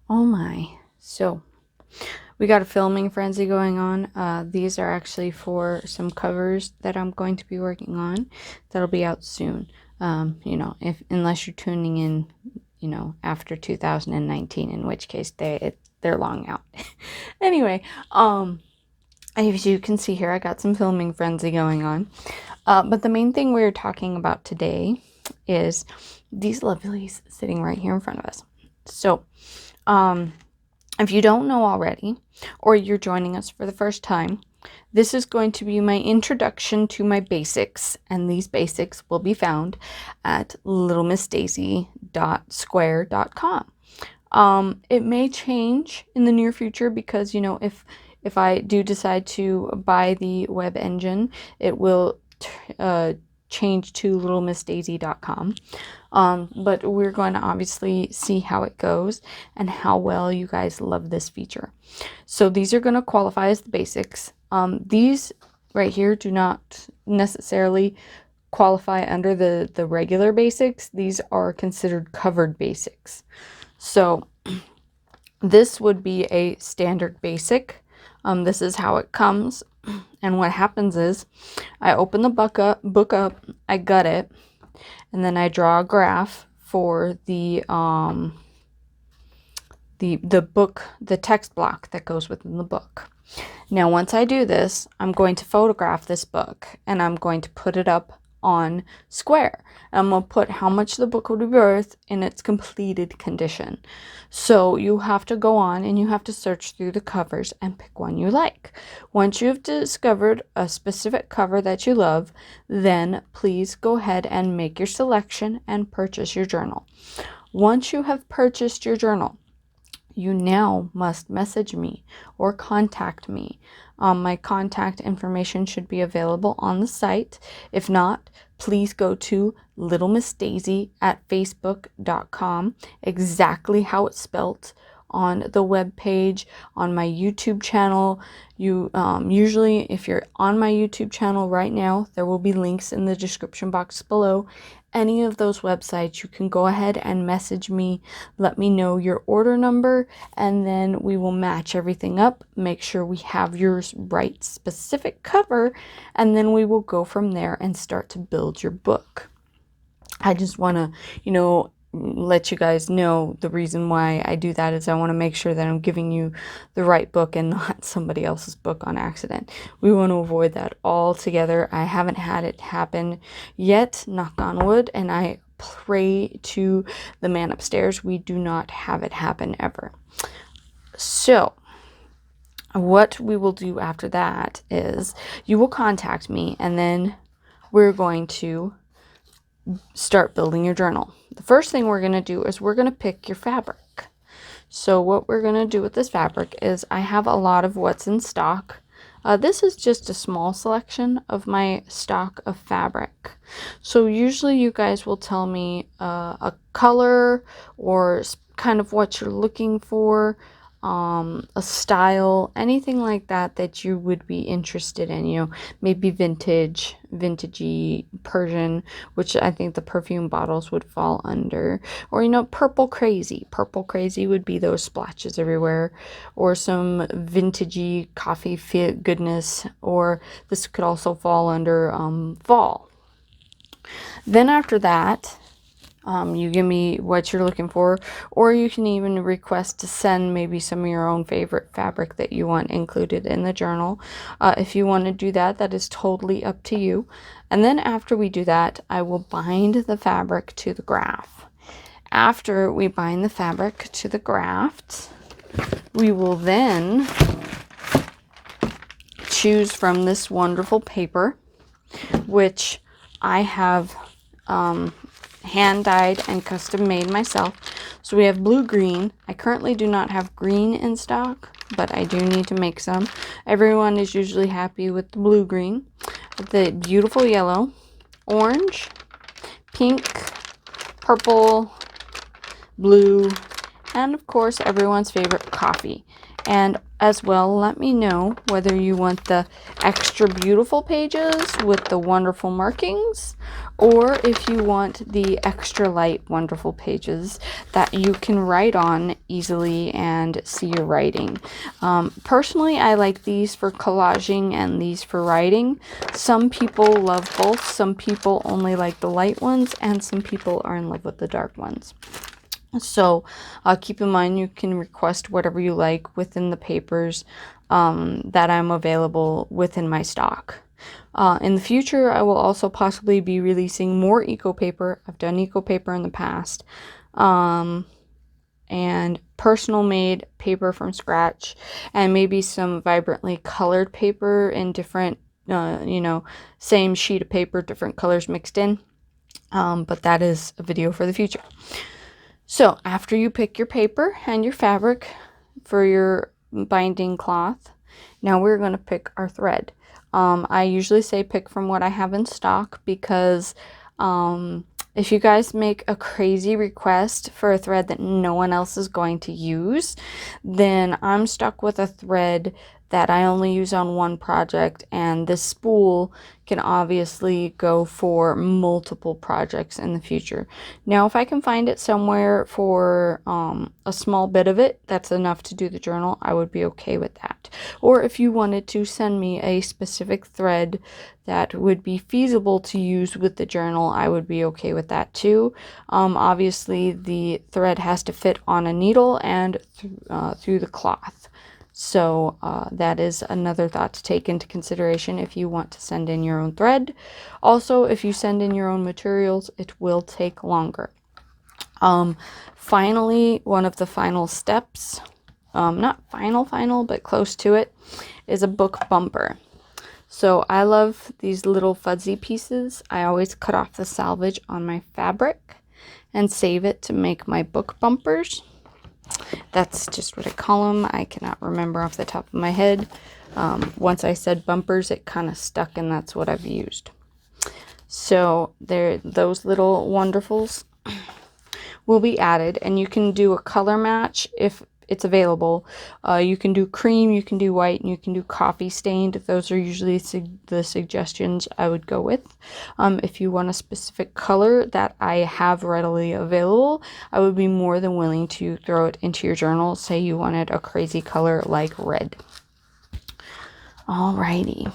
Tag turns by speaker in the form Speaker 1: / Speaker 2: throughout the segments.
Speaker 1: Oh my. So we got a filming frenzy going on. These are actually for some covers that I'm going to be working on. That'll be out soon. You know, unless you're tuning in, you know, after 2019, in which case they're long out. Anyway, as you can see here, I got some filming frenzy going on. But the main thing we're talking about today is these lovelies sitting right here in front of us. So, if you don't know already, or you're joining us for the first time, this is going to be my introduction to my basics, and these basics will be found at lilmissdasie.square.com. It may change in the near future because, you know, if I do decide to buy the web engine, it will change to lilmissdasie.com. But we're going to obviously see how it goes and how well you guys love this feature. So these are going to qualify as the basics. These right here do not necessarily qualify under the regular basics. These are considered covered basics. So this would be a standard basic. This is how it comes. And what happens is I open the book up, I gut it, and then I draw a graph for the book, the text block that goes within the book. Now, once I do this, I'm going to photograph this book and I'm going to put it up on Square. I'm going to put how much the book would be worth in its completed condition. So you have to go on and you have to search through the covers and pick one you like. Once you've discovered a specific cover that you love, then please go ahead and make your selection and purchase your journal. Once you have purchased your journal, you now must message me or contact me. My contact information should be available on the site. If not, please go to Lil Miss Dasie at facebook.com, exactly how it's spelt on the web page, on my YouTube channel. You usually, if you're on my YouTube channel right now, there will be links in the description box below. Any of those websites, you can go ahead and message me, let me know your order number, and then we will match everything up, make sure we have your right specific cover, and then we will go from there and start to build your book. I just want to, you know, let you guys know the reason why I do that is I want to make sure that I'm giving you the right book and not somebody else's book on accident. We want to avoid that altogether. I haven't had it happen yet, knock on wood, and I pray to the man upstairs we do not have it happen ever. So what we will do after that is you will contact me and then we're going to start building your journal. The first thing we're going to do is we're going to pick your fabric. So what we're going to do with this fabric is I have a lot of what's in stock. This is just a small selection of my stock of fabric. So usually you guys will tell me a color or kind of what you're looking for, a style, anything like that that you would be interested in, you know, maybe vintagey Persian, which I think the perfume bottles would fall under, or, you know, purple crazy would be those splotches everywhere, or some vintagey coffee fit goodness, or this could also fall under fall. Then after that, you give me what you're looking for, or you can even request to send maybe some of your own favorite fabric that you want included in the journal. If you want to do that, that is totally up to you. And then after we do that, I will bind the fabric to the graph. After we bind the fabric to the graft, we will then choose from this wonderful paper, which I have hand dyed and custom made myself. So we have blue green. I currently do not have green in stock, but I do need to make some. Everyone is usually happy with the blue green. The beautiful yellow, orange, pink, purple, blue, and of course everyone's favorite coffee. And as well, let me know whether you want the extra beautiful pages with the wonderful markings, or if you want the extra light wonderful pages that you can write on easily and see your writing. Personally, I like these for collaging and these for writing. Some people love both. Some people only like the light ones, and some people are in love with the dark ones. So keep in mind, you can request whatever you like within the papers that I'm available within my stock. In the future, I will also possibly be releasing more eco paper. I've done eco paper in the past. And personal made paper from scratch, and maybe some vibrantly colored paper in different, same sheet of paper, different colors mixed in. But that is a video for the future. So after you pick your paper and your fabric for your binding cloth, now we're going to pick our thread. I usually say pick from what I have in stock, because if you guys make a crazy request for a thread that no one else is going to use, then I'm stuck with a thread that I only use on one project, and this spool can obviously go for multiple projects in the future. Now, if I can find it somewhere for a small bit of it, that's enough to do the journal, I would be okay with that. Or if you wanted to send me a specific thread that would be feasible to use with the journal, I would be okay with that too. Obviously, the thread has to fit on a needle and through the cloth. So that is another thought to take into consideration if you want to send in your own thread. Also, if you send in your own materials, it will take longer. Finally, one of the final steps, not final, but close to it, is a book bumper. So I love these little fuzzy pieces. I always cut off the salvage on my fabric and save it to make my book bumpers. That's just what I call them. I cannot remember off the top of my head. Once I said bumpers, it kind of stuck, and that's what I've used. So there, those little wonderfuls will be added, and you can do a color match if it's available. You can do cream, you can do white, and you can do coffee stained. Those are usually the suggestions I would go with. If you want a specific color that I have readily available, I would be more than willing to throw it into your journal. Say you wanted a crazy color like red. Alrighty.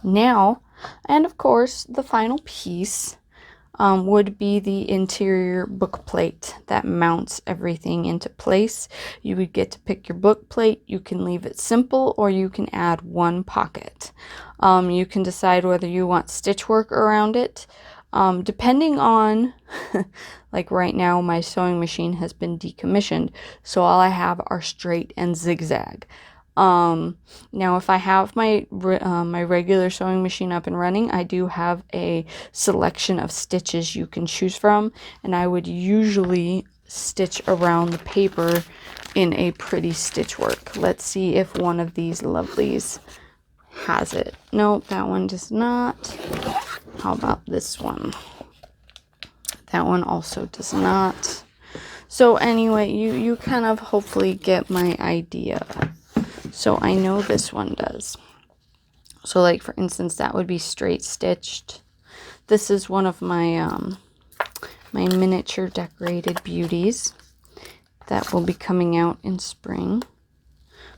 Speaker 1: Now, and of course, the final piece would be the interior book plate that mounts everything into place. You would get to pick your book plate. You can leave it simple, or you can add one pocket. You can decide whether you want stitch work around it. Depending on, like right now, my sewing machine has been decommissioned, so all I have are straight and zigzag. Now if I have my regular sewing machine up and running, I do have a selection of stitches you can choose from, and I would usually stitch around the paper in a pretty stitch work. Let's see if one of these lovelies has it. Nope, that one does not. How about this one? That one also does not. So anyway, you kind of hopefully get my idea. So I know this one does. So like for instance, that would be straight stitched. This is one of my my miniature decorated beauties that will be coming out in spring.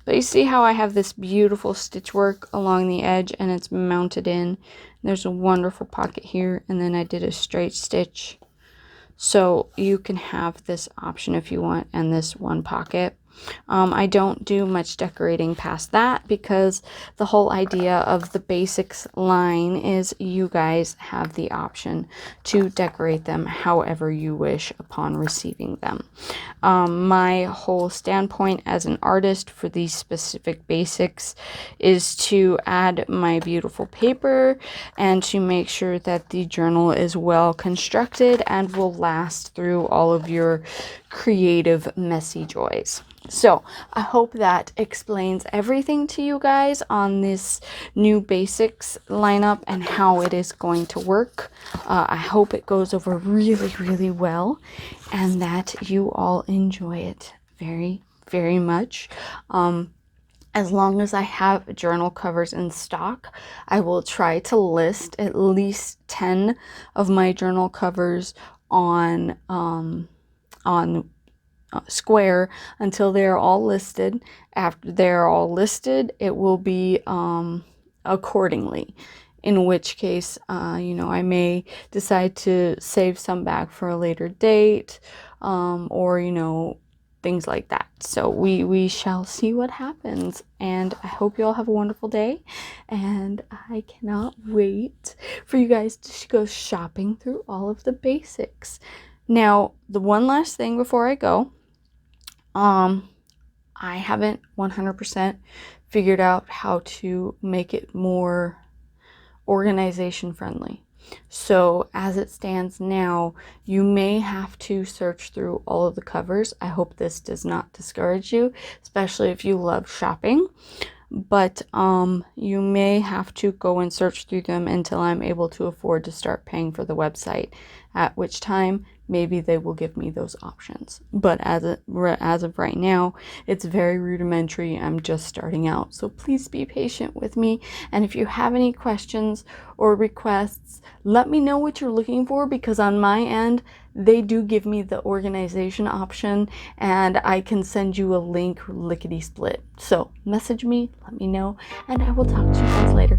Speaker 1: But you see how I have this beautiful stitch work along the edge, and it's mounted in. There's a wonderful pocket here, and then I did a straight stitch. So you can have this option if you want, and this one pocket. I don't do much decorating past that, because the whole idea of the Bassics line is you guys have the option to decorate them however you wish upon receiving them. My whole standpoint as an artist for these specific Bassics is to add my beautiful paper and to make sure that the journal is well constructed and will last through all of your creative messy joys. So I hope that explains everything to you guys on this new Bassics lineup and how it is going to work. I hope it goes over really, really well, and that you all enjoy it very, very much. as long as I have journal covers in stock, I will try to list at least 10 of my journal covers on Square until they're all listed. After they're all listed, it will be accordingly. In which case, you know, I may decide to save some back for a later date, or, you know, things like that. So we shall see what happens, and I hope you all have a wonderful day, and I cannot wait for you guys to go shopping through all of the basics. Now, the one last thing before I go, I haven't 100% figured out how to make it more organization friendly. So as it stands now, you may have to search through all of the covers. I hope this does not discourage you, especially if you love shopping. But you may have to go and search through them until I'm able to afford to start paying for the website, at which time maybe they will give me those options. But as of right now, it's very rudimentary. I'm just starting out, so please be patient with me. And if you have any questions or requests, let me know what you're looking for, because on my end, they do give me the organization option, and I can send you a link lickety split. So message me, let me know, and I will talk to you guys later.